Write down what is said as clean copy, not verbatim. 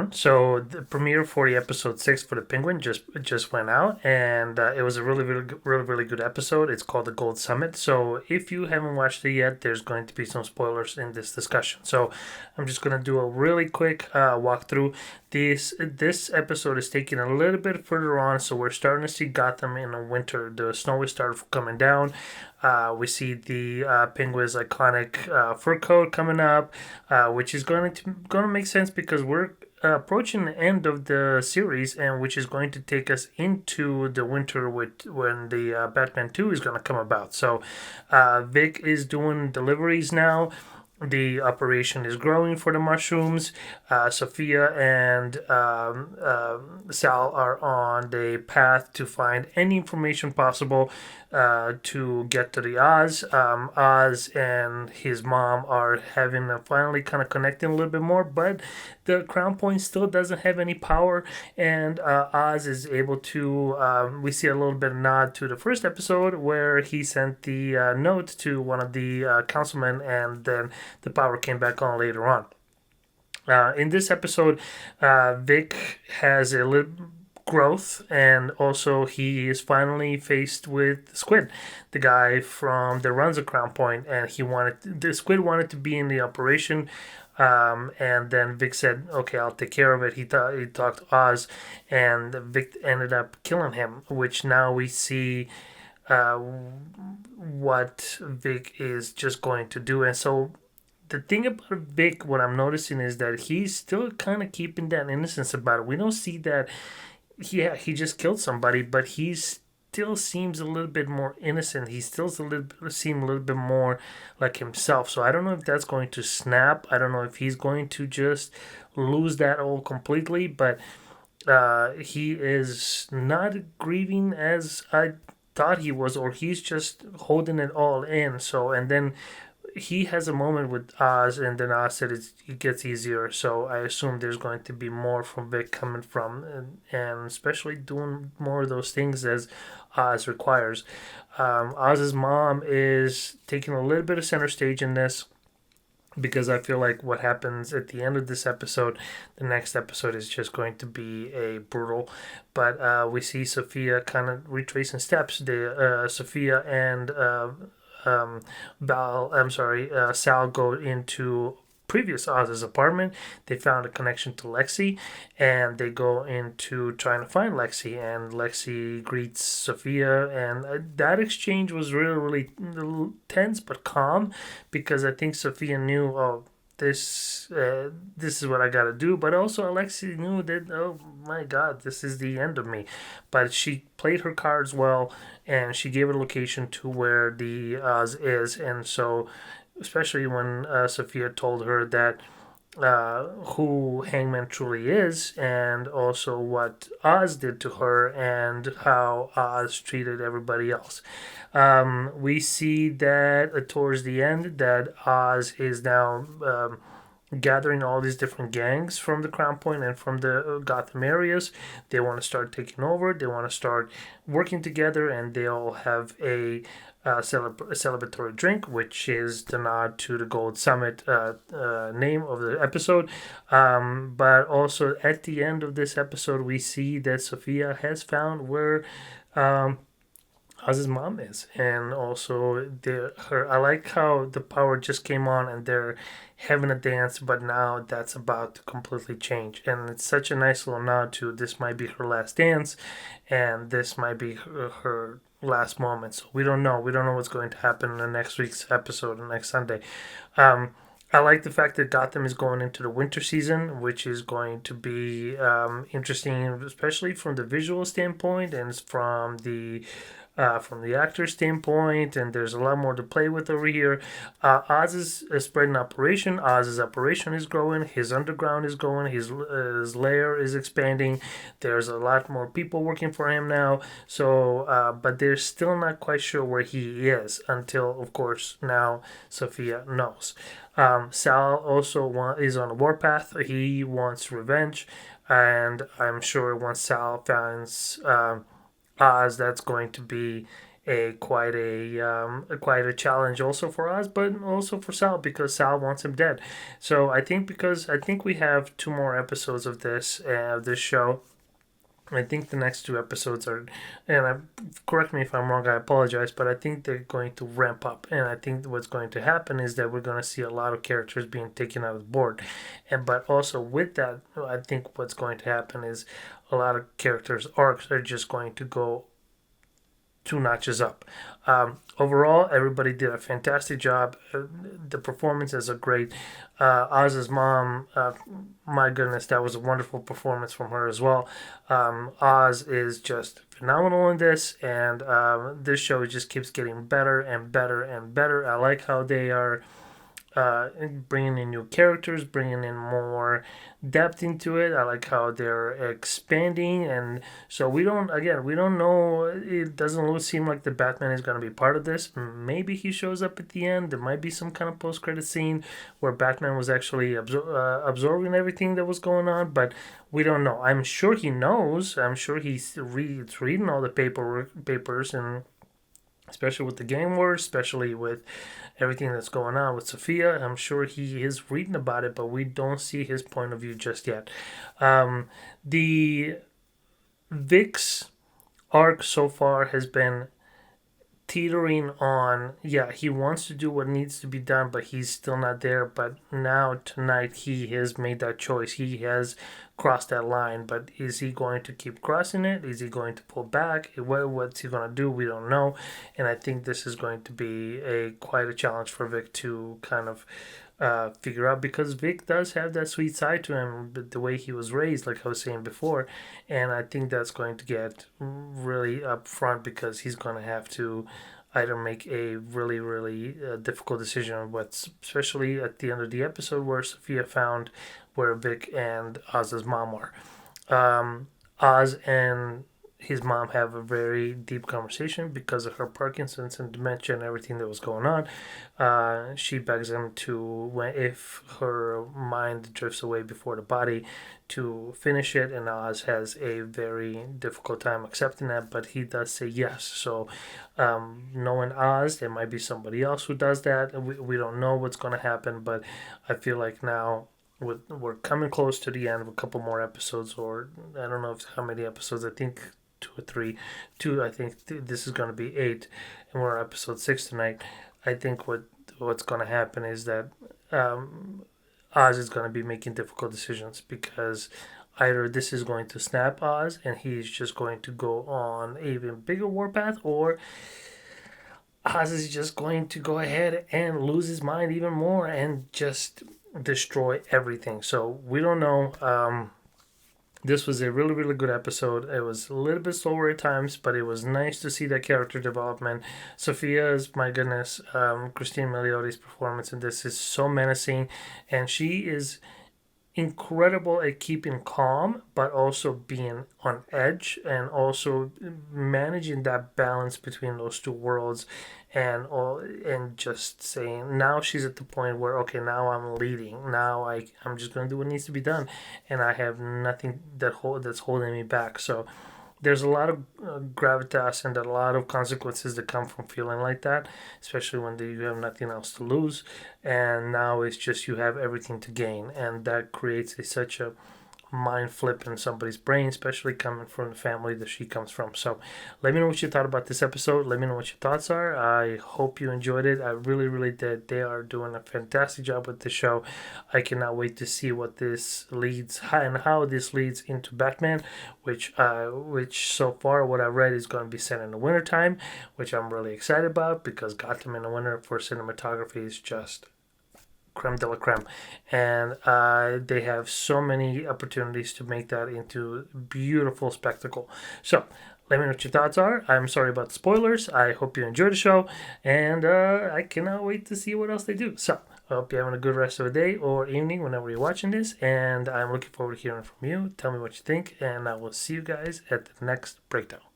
everyone. So the premiere for the episode 6 for the Penguin just went out, and it was a really good episode. It's called the Gold Summit. So if you haven't watched it yet, there's going to be some spoilers in this discussion. So I'm just gonna do a really quick walkthrough. This episode is taking a little bit further on, so we're starting to see Gotham in the winter. The snow is started coming down. We see the Penguin's iconic fur coat coming up, which is going to make sense because we're approaching the end of the series, and which is going to take us into the winter with when the Batman 2 is going to come about. So Vic is doing deliveries now. The operation is growing for the mushrooms. Sophia and Sal are on the path to find any information possible to get to the Oz. Oz and his mom are having finally kind of connecting a little bit more, but the Crown Point still doesn't have any power, and Oz is able to. We see a little bit of nod to the first episode where he sent the note to one of the councilmen, and then the power came back on later on. In this episode, Vic has a little growth, and also he is finally faced with Squid, the guy from that runs a Crown Point, and the Squid wanted to be in the operation. And then Vic said, "Okay, I'll take care of it." He talked to Oz, and Vic ended up killing him. Which now we see what Vic is just going to do, and so the thing about Vic, what I'm noticing is that he's still kind of keeping that innocence about it. We don't see that, yeah, he just killed somebody, but he still seems a little bit more innocent. He still seems a little bit more like himself. So I don't know if that's going to snap. I don't know if he's going to just lose that all completely, but he is not grieving as I thought he was, or he's just holding it all in. So, and then he has a moment with Oz, and then Oz said it gets easier. So I assume there's going to be more from Vic coming from, and especially doing more of those things as Oz requires. Oz's mom is taking a little bit of center stage in this, because I feel like what happens at the end of this episode, the next episode is just going to be a brutal. But we see Sophia kind of retracing steps. Sophia and Sal go into previous Oz's apartment. They found a connection to Lexi, and they go into trying to find Lexi. And Lexi greets Sophia, and that exchange was really tense but calm, because I think Sophia knew, oh, this is what I gotta do. But also Alexi knew that, oh my God, this is the end of me. But she played her cards well, and she gave a location to where the Oz is, and so especially when Sophia told her that who Hangman truly is, and also what Oz did to her, and how Oz treated everybody else. We see that towards the end that Oz is now gathering all these different gangs from the Crown Point and from the Gotham areas. They want to start taking over. They want to start working together, and they all have a celebratory drink, which is the nod to the Gold Summit name of the episode. But also at the end of this episode, we see that Sophia has found where Oz's mom is, and also her. I like how the power just came on, and they're having a dance, but now that's about to completely change, and it's such a nice little nod to this might be her last dance, and this might be her last moment. So we don't know. We don't know what's going to happen in the next week's episode, next Sunday. I like the fact that Gotham is going into the winter season, which is going to be interesting, especially from the visual standpoint and from the actor standpoint, and there's a lot more to play with over here. Oz is spreading operation. Oz's operation is growing. His underground is growing. His lair is expanding. There's a lot more people working for him now. So, but they're still not quite sure where he is until, of course, now Sophia knows. Sal also is on a warpath. He wants revenge, and I'm sure once Sal finds Oz, that's going to be quite a challenge also for us, but also for Sal because Sal wants him dead. So I think we have two more episodes of this show. I think the next two episodes are, and correct me if I'm wrong, I apologize, but I think they're going to ramp up. And I think what's going to happen is that we're going to see a lot of characters being taken out of the board. And but also with that, I think what's going to happen is a lot of characters' arcs are just going to go two notches up. Overall, everybody did a fantastic job. The performances are great. Oz's mom, my goodness, that was a wonderful performance from her as well. Oz is just phenomenal in this, and this show just keeps getting better and better and better. I like how they are bringing in new characters, bringing in more depth into it. I like how they're expanding, and so we don't know. It doesn't seem like the Batman is going to be part of this. Maybe he shows up at the end. There might be some kind of post-credit scene where Batman was actually absorbing everything that was going on, but we don't know. I'm sure he knows. I'm sure he's reading all the papers and especially with the game wars, especially with everything that's going on with Sophia. I'm sure he is reading about it, but we don't see his point of view just yet. The Vic's arc so far has been teetering on, yeah, he wants to do what needs to be done, but he's still not there. But now tonight he has made that choice. He has crossed that line, but is he going to keep crossing it? Is he going to pull back? What's he going to do? We don't know. And I think this is going to be quite a challenge for Vic to kind of figure out, because Vic does have that sweet side to him, the way he was raised, like I was saying before, and I think that's going to get really up front because he's going to have to either make a really difficult decision on what's, especially at the end of the episode where Sophia found where Vic and Oz's mom are. Oz and his mom have a very deep conversation because of her Parkinson's and dementia and everything that was going on. She begs him to, if her mind drifts away before the body, to finish it, and Oz has a very difficult time accepting that, but he does say yes. So, knowing Oz, there might be somebody else who does that. We don't know what's going to happen, but I feel like now we're coming close to the end of a couple more episodes, or I don't know how many episodes. I think two or three. Two. I think this is going to be 8, and we're on episode 6 tonight. I think what's going to happen is that Oz is going to be making difficult decisions, because either this is going to snap Oz and he's just going to go on an even bigger warpath, or Oz is just going to go ahead and lose his mind even more and just destroy everything. So we don't know. This was a really good episode. It was a little bit slower at times, but it was nice to see that character development. Sophia's, my goodness, Christine Miliotti's performance in this is so menacing, and she is incredible at keeping calm, but also being on edge, and also managing that balance between those two worlds, and just saying, now she's at the point where, okay, now I'm leading. Now I'm just gonna do what needs to be done, and I have nothing that's holding me back. So there's a lot of gravitas and a lot of consequences that come from feeling like that, especially when you have nothing else to lose, and now it's just you have everything to gain, and that creates such a mind flip in somebody's brain, especially coming from the family that she comes from. So let me know what you thought about this episode. Let me know what your thoughts are. I hope you enjoyed it. I really did. They are doing a fantastic job with the show. I cannot wait to see what this leads and how this leads into Batman, which so far what I read is going to be set in the wintertime, which I'm really excited about, because Gotham in the winter for cinematography is just creme de la creme, and they have so many opportunities to make that into beautiful spectacle. So let me know what your thoughts are. I'm sorry about the spoilers. I hope you enjoyed the show, and I cannot wait to see what else they do. So I hope you're having a good rest of the day or evening whenever you're watching this, and I'm looking forward to hearing from you. Tell me what you think, and I will see you guys at the next breakdown.